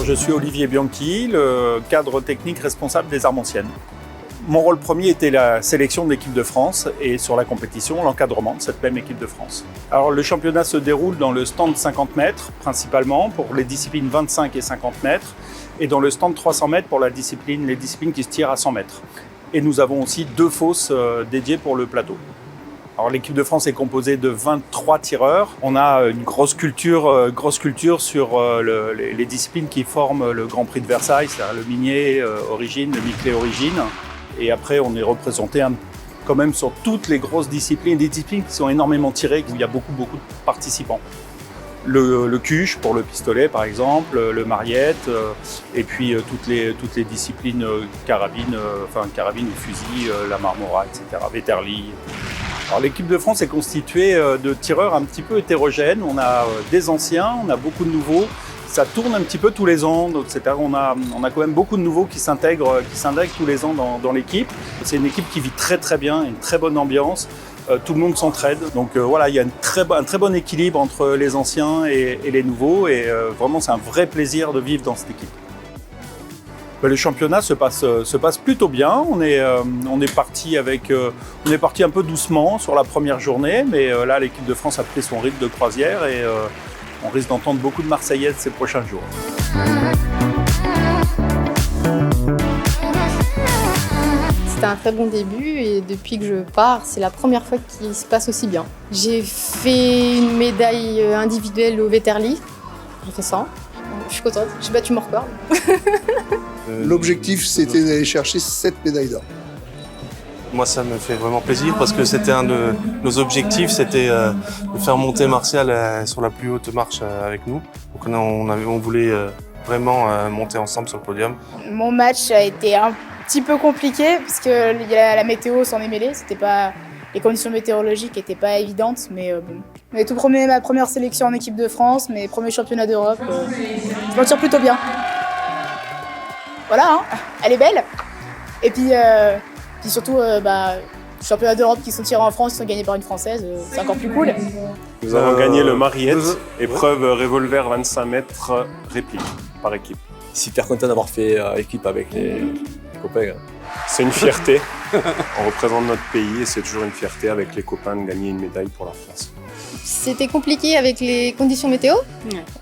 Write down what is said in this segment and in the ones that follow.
Je suis Olivier Bianchi, le cadre technique responsable des Armentiennes. Mon rôle premier était la sélection de l'équipe de France et sur la compétition, l'encadrement de cette même équipe de France. Alors le championnat se déroule dans le stand 50 mètres principalement pour les disciplines 25 et 50 mètres et dans le stand 300 mètres pour les disciplines qui se tirent à 100 mètres. Et nous avons aussi 2 fosses dédiées pour le plateau. Alors, l'équipe de France est composée de 23 tireurs. On a une grosse culture sur les disciplines qui forment le Grand Prix de Versailles, c'est-à-dire le minier origine, le Michelet origine. Et après, on est représenté quand même sur toutes les grosses disciplines, des disciplines qui sont énormément tirées, où il y a beaucoup de participants. Le cuche pour le pistolet par exemple, le mariette, et puis toutes les disciplines carabine ou fusil, la marmora, etc., Vetterli. Alors, l'équipe de France est constituée de tireurs un petit peu hétérogènes. On a des anciens, on a beaucoup de nouveaux. Ça tourne un petit peu tous les ans. Donc, c'est-à-dire on a quand même beaucoup de nouveaux qui s'intègrent tous les ans dans l'équipe. C'est une équipe qui vit très très bien, une très bonne ambiance. Tout le monde s'entraide. Donc voilà, il y a un très bon équilibre entre les anciens et les nouveaux. Et vraiment, c'est un vrai plaisir de vivre dans cette équipe. Le championnat se passe plutôt bien. On est parti un peu doucement sur la première journée, mais là l'équipe de France a pris son rythme de croisière et on risque d'entendre beaucoup de Marseillaises ces prochains jours. C'était un très bon début et depuis que je pars, c'est la première fois qu'il se passe aussi bien. J'ai fait une médaille individuelle au Vetterli. J'ai fait 100. Je suis contente. J'ai battu mon record. L'objectif, c'était d'aller chercher 7 médailles d'or. Moi, ça me fait vraiment plaisir parce que c'était un de nos objectifs, c'était de faire monter Martial sur la plus haute marche avec nous. Donc on voulait vraiment monter ensemble sur le podium. Mon match a été un petit peu compliqué parce que la météo s'en est mêlée. Les conditions météorologiques n'étaient pas évidentes, mais bon. Mais tout premier, ma première sélection en équipe de France, mes premiers championnats d'Europe, je m'en tire plutôt bien. Voilà, hein, elle est belle. Et puis surtout, championnats d'Europe qui sont tirés en France, qui sont gagnés par une Française, c'est encore plus cool. Nous avons gagné le Mariette, épreuve revolver 25 mètres réplique par équipe. Super content d'avoir fait équipe avec les copains. C'est une fierté, on représente notre pays et c'est toujours une fierté avec les copains de gagner une médaille pour la France. C'était compliqué avec les conditions météo,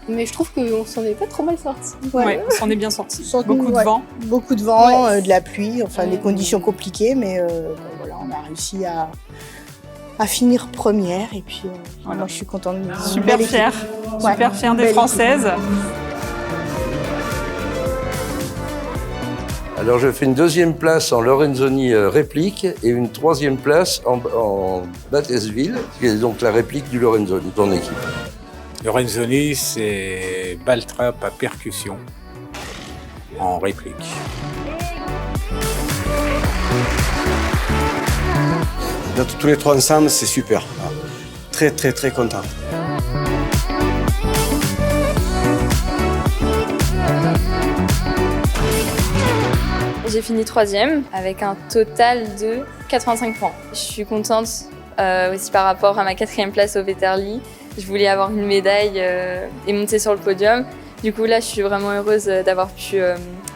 mais je trouve qu'on s'en est pas trop mal sorti. Ouais, on s'en est bien sorti. Beaucoup de vent. Beaucoup de vent, de la pluie, enfin des conditions compliquées, mais voilà, on a réussi à finir première et puis moi je suis contente. Super fière des Françaises. Alors je fais une 2e place en Lorenzoni réplique et une 3e place en Battesville, qui est donc la réplique du Lorenzoni, ton équipe. Lorenzoni, c'est balle trap à percussion en réplique. D'être tous les 3 ensemble, c'est super. Très très très content. J'ai fini 3e avec un total de 85 points. Je suis contente aussi par rapport à ma 4e place au Vetterli. Je voulais avoir une médaille et monter sur le podium. Du coup là je suis vraiment heureuse d'avoir pu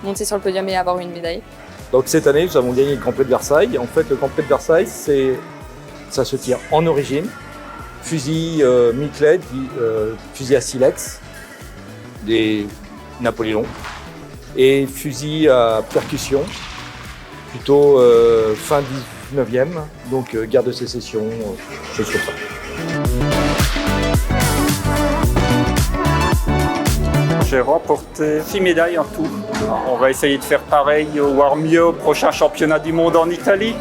monter sur le podium et avoir une médaille. Donc cette année nous avons gagné le Grand Prix de Versailles. En fait le Grand Prix de Versailles ça se tire en origine. Fusil Michelet, fusil à silex, des Napoléons. Et fusil à percussion, plutôt fin 19e, donc guerre de sécession, choses comme ça. J'ai remporté 6 médailles en tout. On va essayer de faire pareil, voire mieux au prochain championnat du monde en Italie.